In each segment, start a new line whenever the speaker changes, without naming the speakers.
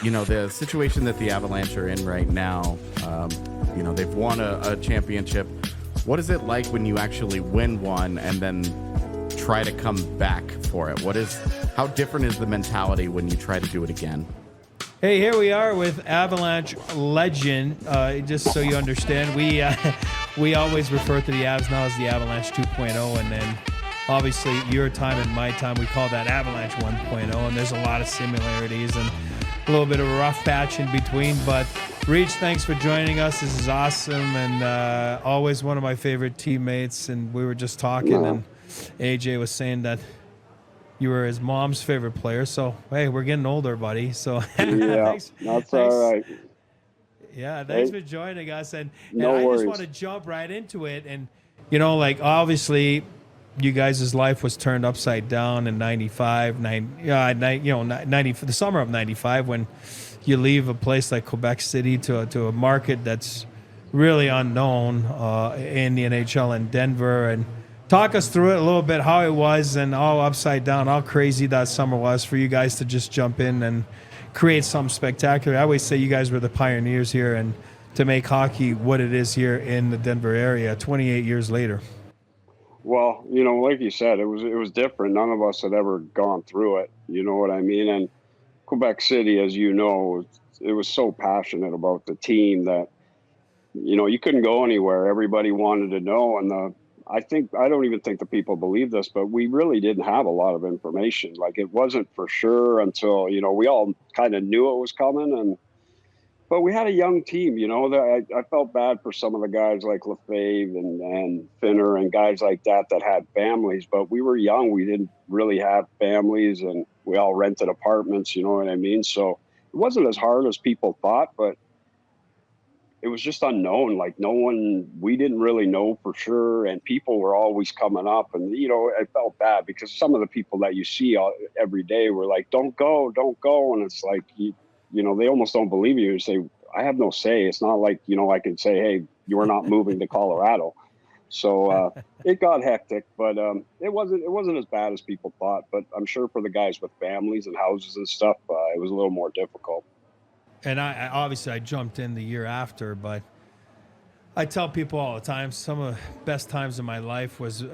the situation that the Avalanche are in right now, they've won a championship. What is it like when you actually win one and then try to come back for it? How different is the mentality when you try to do it again?
Hey, here we are with Avalanche legend. Just so you understand, we always refer to the Avs now as the Avalanche 2.0, and then obviously your time and my time, we call that Avalanche 1.0, and there's a lot of similarities and a little bit of a rough patch in between. But Ricci, thanks for joining us. This is awesome, and always one of my favorite teammates. And we were just talking, and AJ was saying that you were his mom's favorite player. So, hey, we're getting older, buddy. So,
yeah, that's all right.
Yeah, thanks for joining us. And
no
I
worries.
just want to jump right into it. And, obviously, you guys' life was turned upside down in 95, the summer of 95, when you leave a place like Quebec City to a market that's really unknown in the NHL in Denver. And talk us through it a little bit, how it was and all upside down, how crazy that summer was for you guys to just jump in and create something spectacular. I always say you guys were the pioneers here and to make hockey what it is here in the Denver area 28 years later.
Well, like you said, it was different. None of us had ever gone through it. You know what I mean? And Quebec City, as you know, it was so passionate about the team that, you couldn't go anywhere. Everybody wanted to know. And I don't even think the people believe this, but we really didn't have a lot of information. Like, it wasn't for sure until, we all kind of knew it was coming. But we had a young team, that I felt bad for some of the guys like Lefebvre and Finner and guys like that had families, but we were young. We didn't really have families, and we all rented apartments, you know what I mean? So it wasn't as hard as people thought, but it was just unknown. Like, we didn't really know for sure, and people were always coming up, and, I felt bad because some of the people that you see every day were like, don't go. And it's like, they almost don't believe you. You say, I have no say. It's not like, I can say, hey, you're not moving to Colorado. So it got hectic, but it wasn't as bad as people thought. But I'm sure for the guys with families and houses and stuff, it was a little more difficult.
And I jumped in the year after, but I tell people all the time, some of the best times in my life was,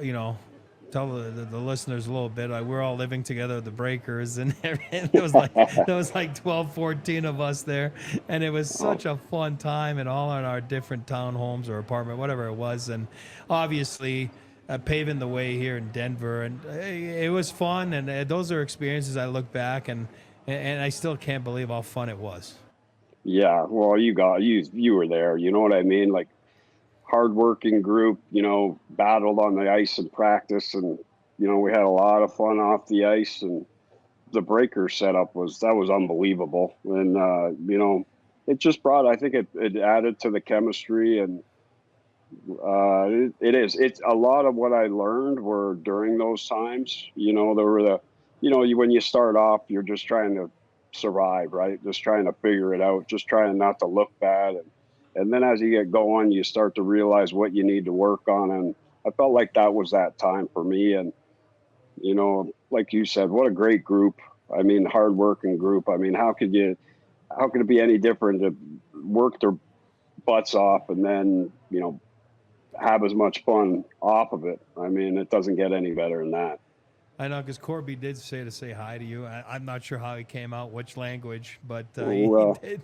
tell the listeners a little bit. We're all living together at the Breakers, and there was like 12, 14 of us there, and it was such a fun time, and all in our different townhomes or apartment, whatever it was, and obviously paving the way here in Denver, and it was fun, and those are experiences I look back and I still can't believe how fun it was.
Yeah, well, you were there. You know what I mean? Like, hardworking group, battled on the ice in practice, and we had a lot of fun off the ice, and the Breaker setup was unbelievable, and it just brought, I think it added to the chemistry, and it's a lot of what I learned were during those times. There were when you start off, you're just trying to survive, right? Just trying to figure it out, just trying not to look bad, and then as you get going, you start to realize what you need to work on. And I felt like that was that time for me. And, like you said, what a great group. I mean, hardworking group. I mean, how could it be any different to work their butts off and then, have as much fun off of it? I mean, it doesn't get any better than that.
I know, because Corby did say to say hi to you. I'm not sure how he came out, which language, but he did.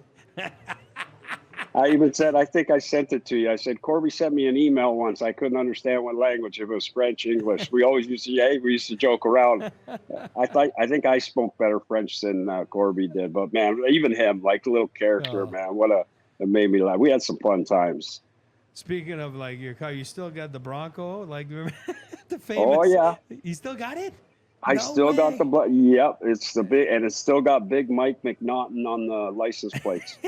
I even said, I think I sent it to you. I said, Corby sent me an email once. I couldn't understand what language. If it was French, English. We always used to joke around. I think I spoke better French than Corby did. But, man, even him, like, the little character, man, it made me laugh. We had some fun times.
Speaking of, like, your car, you still got the Bronco? Like, remember the famous?
Oh, yeah.
You still got it?
I still got the yep. It's the big, and it's still got Big Mike McNaughton on the license plates.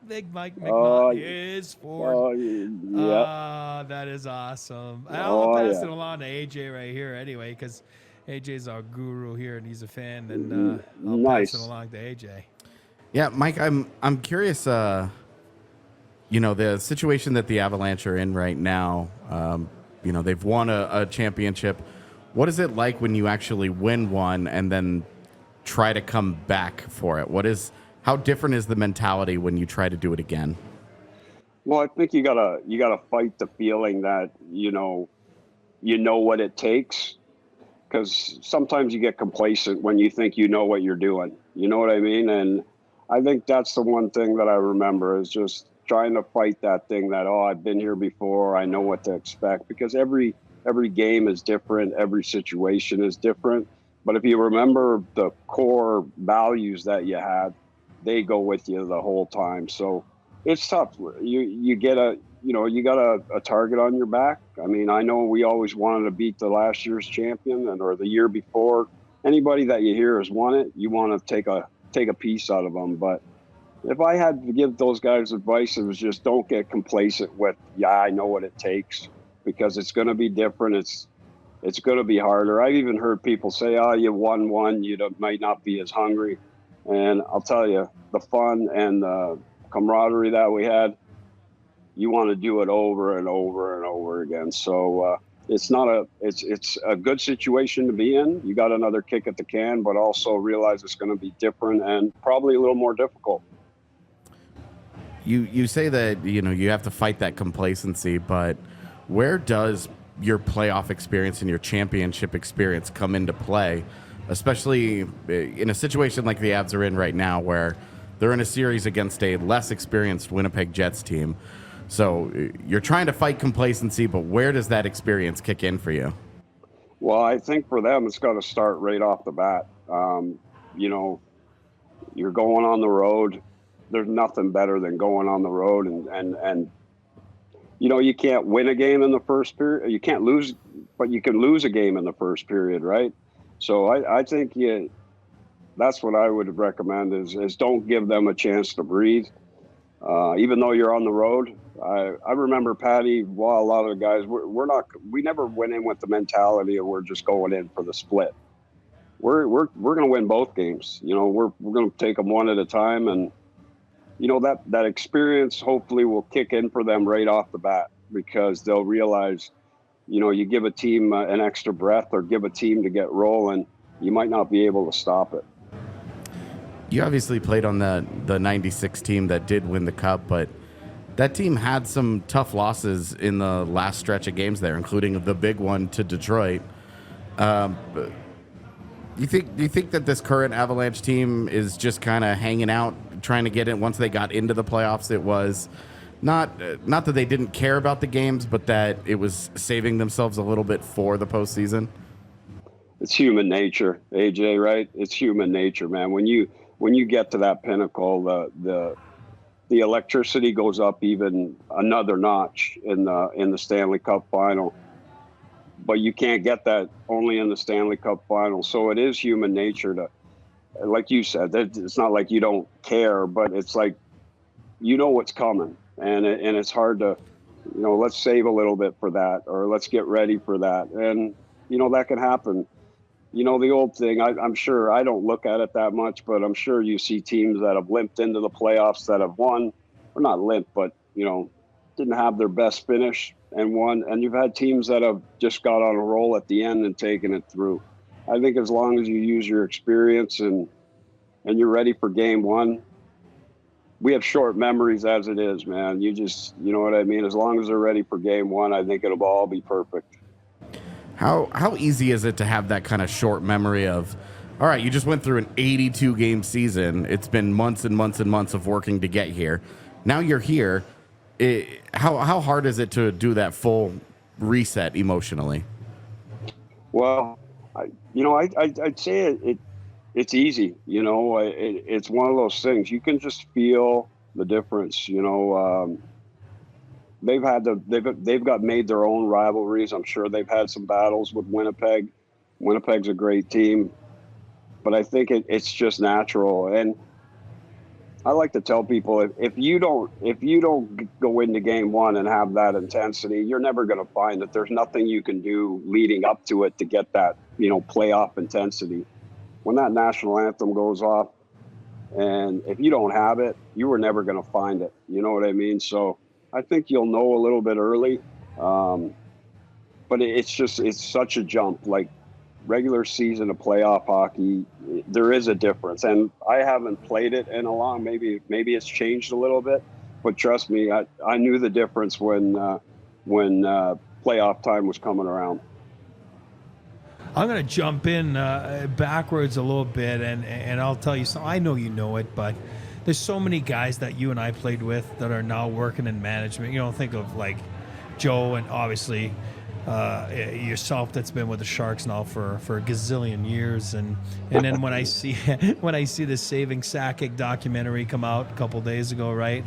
Big Mike McNaughton is Ford.
Yeah.
That is awesome. I'll pass it along to AJ right here anyway, because AJ's our guru here and he's a fan, and I'll pass it along to AJ.
Yeah, Mike, I'm curious. The situation that the Avalanche are in right now. They've won a championship. What is it like when you actually win one and then try to come back for it? How different is the mentality when you try to do it again?
Well, I think you gotta fight the feeling that you know what it takes, because sometimes you get complacent when you think you know what you're doing. You know what I mean? And I think that's the one thing that I remember is just trying to fight that thing that, oh, I've been here before, I know what to expect, because every game is different, every situation is different. But if you remember the core values that you had, they go with you the whole time. So it's tough. You get you got a target on your back. I mean, I know we always wanted to beat the last year's champion or the year before. Anybody that you hear has won it, you want to take a piece out of them. But if I had to give those guys advice, it was just don't get complacent with, yeah, I know what it takes, because it's going to be different. It's going to be harder. I've even heard people say, oh, you won one, might not be as hungry. And I'll tell you, the fun and the camaraderie that we had, you want to do it over and over and over again. So it's a good situation to be in. You got another kick at the can, but also realize it's going to be different and probably a little more difficult.
You say that you have to fight that complacency, but where does your playoff experience and your championship experience come into play, especially in a situation like the Avs are in right now, where they're in a series against a less experienced Winnipeg Jets team? So you're trying to fight complacency, but where does that experience kick in for you?
Well, I think for them, it's got to start right off the bat. You're going on the road. There's nothing better than going on the road and you can't win a game in the first period. You can't lose, but you can lose a game in the first period, right? So I think that's what I would recommend is don't give them a chance to breathe. Even though you're on the road, I remember Patty. Well, a lot of the guys, we never went in with the mentality of we're just going in for the split. We're going to win both games. We're going to take them one at a time, and that experience hopefully will kick in for them right off the bat, because they'll realize, you give a team an extra breath or give a team to get rolling, you might not be able to stop it.
You obviously played on the 96 team that did win the cup, but that team had some tough losses in the last stretch of games there, including the big one to Detroit. Do you think that this current Avalanche team is just kind of hanging out, trying to get in? Once they got into the playoffs, it was not that they didn't care about the games, but that it was saving themselves a little bit for the postseason?
It's human nature, AJ, right? It's human nature, man. When you get to that pinnacle, the electricity goes up even another notch in the Stanley Cup final. But you can't get that only in the Stanley Cup final. So it is human nature to, like you said, it's not like you don't care, but it's like what's coming, and it's hard to, let's save a little bit for that, or let's get ready for that, and that can happen. The old thing, I'm sure, I don't look at it that much, but I'm sure you see teams that have limped into the playoffs that have won, or not limp, but, didn't have their best finish and won. And you've had teams that have just got on a roll at the end and taken it through. I think as long as you use your experience and you're ready for game one, we have short memories as it is, man. You know what I mean? As long as they're ready for game one, I think it'll all be perfect.
How easy is it to have that kind of short memory of, all right, you just went through an 82-game season. It's been months and months and months of working to get here. Now you're here. How hard is it to do that full reset emotionally?
Well, I'd say it's easy. It's one of those things. You can just feel the difference. They've got made their own rivalries. I'm sure they've had some battles with Winnipeg. Winnipeg's a great team, but I think it's just natural. And I like to tell people, if you don't go into game one and have that intensity, you're never going to find that. There's nothing you can do leading up to it to get that, playoff intensity. When that national anthem goes off, and if you don't have it, you were never going to find it. You know what I mean? So I think you'll know a little bit early, but it's such a jump. Like, regular season to playoff hockey, there is a difference. And I haven't played it in a long, maybe it's changed a little bit, but trust me, I knew the difference when playoff time was coming around.
I'm going to jump in backwards a little bit, and I'll tell you something. I know you know it, but there's so many guys that you and I played with that are now working in management. You know, think of like Joe, and obviously yourself that's been with the Sharks now for a gazillion years, and then when I see the Saving Sakic documentary come out a couple days ago, right,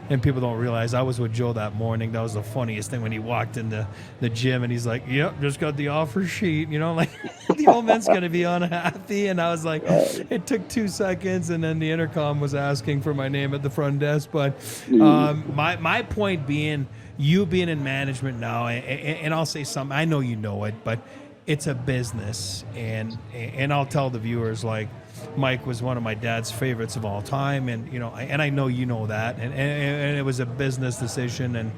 and people don't realize I was with Joe that morning. That was the funniest thing when he walked in the gym and he's like, "Yep, just got the offer sheet," you know, like the old man's gonna be unhappy. And I was like, it took 2 seconds, and then the intercom was asking for my name at the front desk. But my point being, you being in management now, and I'll say something. I know you know it, but it's a business, and I'll tell the viewers, like, Mike was one of my dad's favorites of all time, and you know, and I know you know that, and it was a business decision. And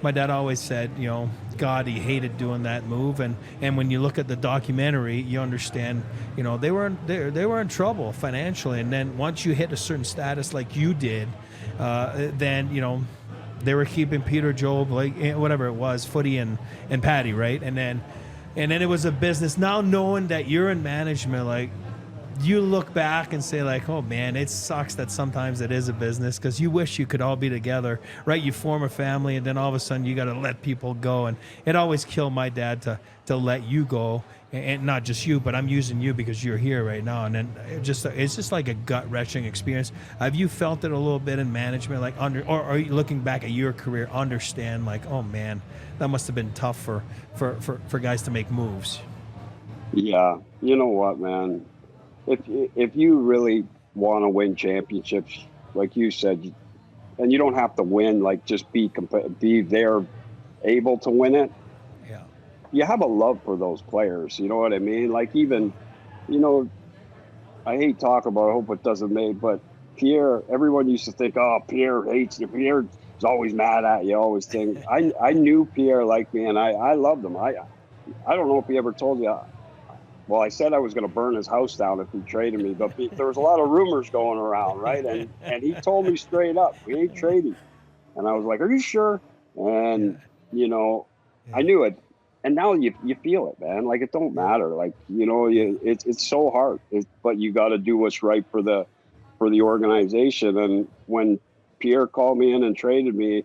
my dad always said, you know, God, he hated doing that move. And when you look at the documentary, you understand, you know, they were in trouble financially. And then once you hit a certain status like you did, then you know, they were keeping Peter, Joe, like whatever it was, Footy and Patty, right? And then it was a business. Now knowing that you're in management, like, you look back and say, like, oh man, it sucks that sometimes it is a business, because you wish you could all be together, right? You form a family, and then all of a sudden you got to let people go. And it always killed my dad to let you go, and not just you, but I'm using you because you're here right now. And then it's just like a gut-wrenching experience. Have you felt it a little bit in management, like or are you looking back at your career, understand like, oh man, that must have been tough for guys to make moves?
Yeah, you know what, man? If you really want to win championships, like you said, and you don't have to win, like just be there, able to win it.
Yeah.
You have a love for those players. You know what I mean? Like, even, you know, I hate talk about it, I hope it doesn't make, but Pierre, everyone used to think, oh, Pierre hates you. Pierre is always mad at you, always think. I knew Pierre liked me, and I loved him. I don't know if he ever told you. Well, I said I was going to burn his house down if he traded me, but there was a lot of rumors going around, right? And he told me straight up, we ain't trading. And I was like, are you sure? And, you know, I knew it. And now you feel it, man. Like, it don't matter. Like, you know, it's so hard. But you got to do what's right for the organization. And when Pierre called me in and traded me,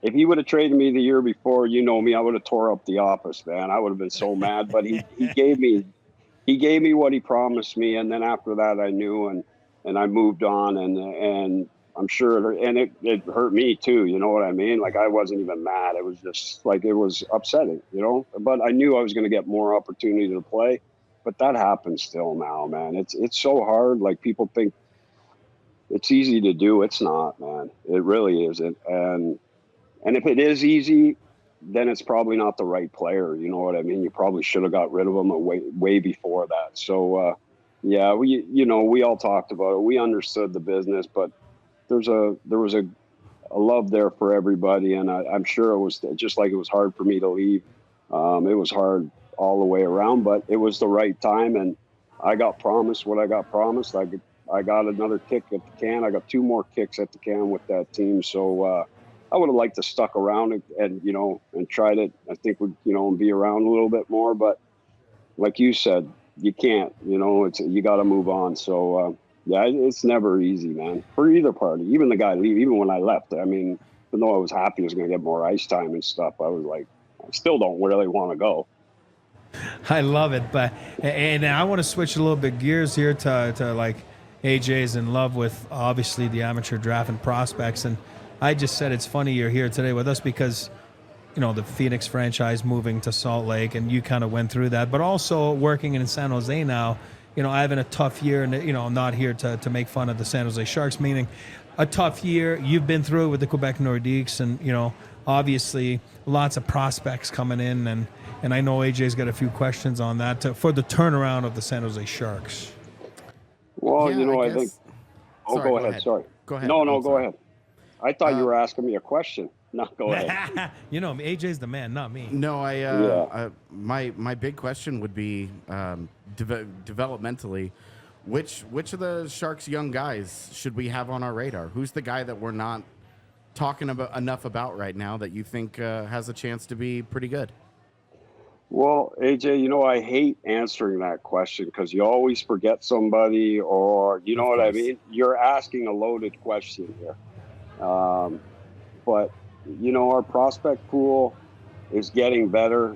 if he would have traded me the year before, you know me, I would have tore up the office, man. I would have been so mad. But he gave me what he promised me, and then after that, I knew, and I moved on, and I'm sure, it hurt me too. You know what I mean? Like, I wasn't even mad. It was just like, it was upsetting, you know. But I knew I was going to get more opportunity to play. But that happens still now, man. It's so hard. Like, people think it's easy to do. It's not, man. It really isn't. And if it is easy, then it's probably not the right player. You know what I mean? You probably should have got rid of him way before that. So, yeah, we all talked about it. We understood the business, but there was a love there for everybody. And I'm sure it was just like it was hard for me to leave. It was hard all the way around, but it was the right time. And I got promised what I got promised. I got another kick at the can. I got 2 more kicks at the can with that team. So, I would have liked to stuck around and you know, and tried it. I think would, you know, and be around a little bit more, but like you said, you can't, you know, you got to move on. So, yeah, it's never easy, man, for either party, even the guy leave, even when I left. I mean, even though I was happy I was going to get more ice time and stuff, I was like, I still don't really want to go.
I love it. And I want to switch a little bit gears here to like, AJ's in love with obviously the amateur draft and prospects. And I just said it's funny you're here today with us because, you know, the Phoenix franchise moving to Salt Lake, and you kind of went through that, but also working in San Jose now, you know, having a tough year, and, you know, I'm not here to make fun of the San Jose Sharks, meaning a tough year. You've been through it with the Quebec Nordiques, and, you know, obviously lots of prospects coming in, and I know AJ's got a few questions on that for the turnaround of the San Jose Sharks.
Well,
yeah,
you know,
Sorry,
go ahead. Sorry.
Go ahead.
No, go ahead. I thought you were asking me a question. No, go ahead.
You know, AJ's the man, not me.
No,
Yeah.
my big question would be developmentally, which of the Sharks young guys should we have on our radar? Who's the guy that we're not talking about enough about right now that you think has a chance to be pretty good?
Well, AJ, I hate answering that question because you always forget somebody, or you know what I mean? You're asking a loaded question here. But, our prospect pool is getting better.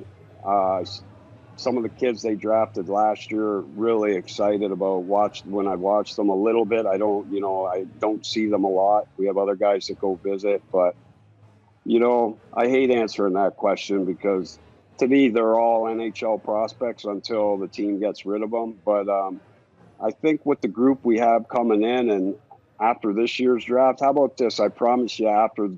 Some of the kids they drafted last year, really excited about when I watched them a little bit. I don't see them a lot. We have other guys that go visit, but, I hate answering that question because to me, they're all NHL prospects until the team gets rid of them. But I think with the group we have coming in and after this year's draft, how about this? I promise you, after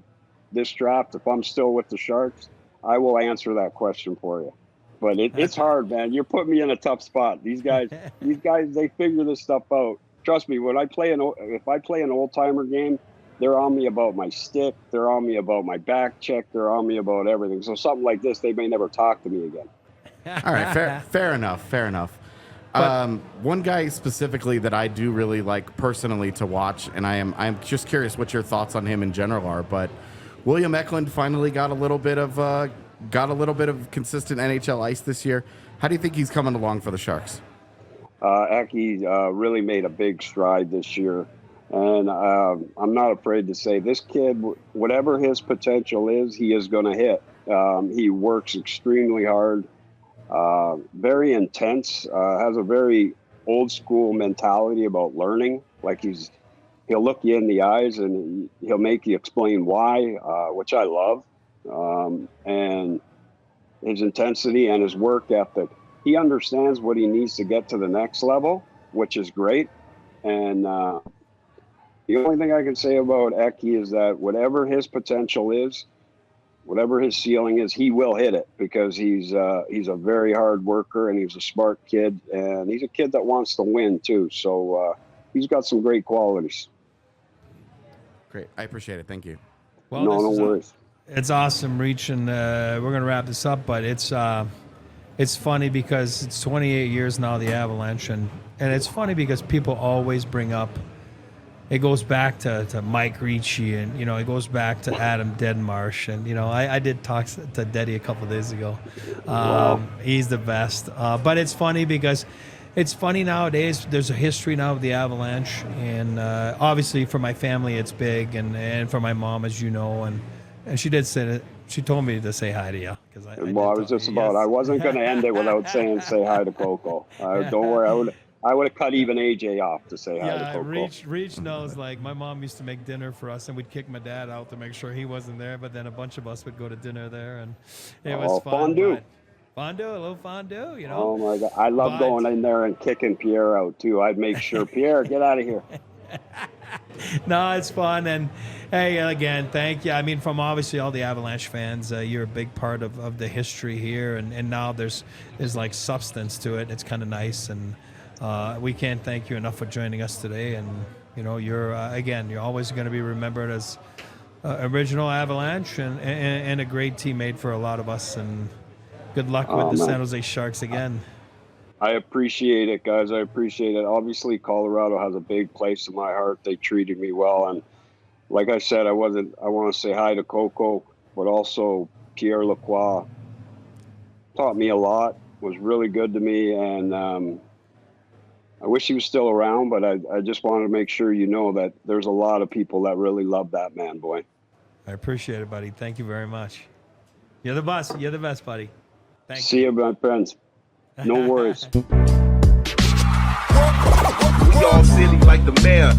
this draft, if I'm still with the Sharks, I will answer that question for you. But it's hard, man. You're putting me in a tough spot. These guys, they figure this stuff out. Trust me, if I play an old timer game, they're on me about my stick. They're on me about my back check. They're on me about everything. So something like this, they may never talk to me again.
All right, fair enough. One guy specifically that I do really like personally to watch, and I'm just curious what your thoughts on him in general are. But William Eklund finally got a little bit of consistent NHL ice this year. How do you think he's coming along for the Sharks?
Eki really made a big stride this year. And I'm not afraid to say this kid, whatever his potential is, he is going to hit. He works extremely hard, very intense, has a very old school mentality about learning. Like he'll look you in the eyes and he'll make you explain why, which I love. And his intensity and his work ethic. He understands what he needs to get to the next level, which is great. And the only thing I can say about Eki is that whatever his potential is, whatever his ceiling is, he will hit it because he's a very hard worker and he's a smart kid and he's a kid that wants to win too. So he's got some great qualities.
Great. I appreciate it. Thank you.
Well,
no worries.
It's awesome, Reach, and we're going to wrap this up, but it's funny because it's 28 years now, the Avalanche, and it's funny because people always bring up, it goes back to Mike Ricci, and it goes back to Adam Deadmarsh, and I did talk to Deddy a couple of days ago.
Wow.
He's the best, but it's funny because it's funny nowadays. There's a history now of the Avalanche, and obviously for my family it's big, and for my mom, as you know, and she did say that. She told me to say hi to you because I
wasn't going to end it without saying say hi to Coco. Don't worry, I would have cut even AJ off to say hi to Coco.
Reach knows, like, my mom used to make dinner for us, and we'd kick my dad out to make sure he wasn't there, but then a bunch of us would go to dinner there, and it was fun.
Fondue.
A little fondue,
Oh, my God. I love going in there and kicking Pierre out, too. I'd make sure, Pierre, get out of here.
No, it's fun, and hey, again, thank you. I mean, from obviously all the Avalanche fans, you're a big part of the history here, and now there's like substance to it. It's kind of nice, and we can't thank you enough for joining us today. And you're always going to be remembered as original Avalanche and a great teammate for a lot of us. And good luck with the San Jose Sharks again.
I appreciate it, guys. I appreciate it. Obviously, Colorado has a big place in my heart. They treated me well, and like I said, I want to say hi to Coco, but also Pierre Lacroix taught me a lot. Was really good to me, and I wish he was still around, but I just wanted to make sure that there's a lot of people that really love that man, boy.
I appreciate it, buddy. Thank you very much. You're the best. You're the best, buddy. Thank you.
See you, my friends. No worries.
We all silly like the mayor.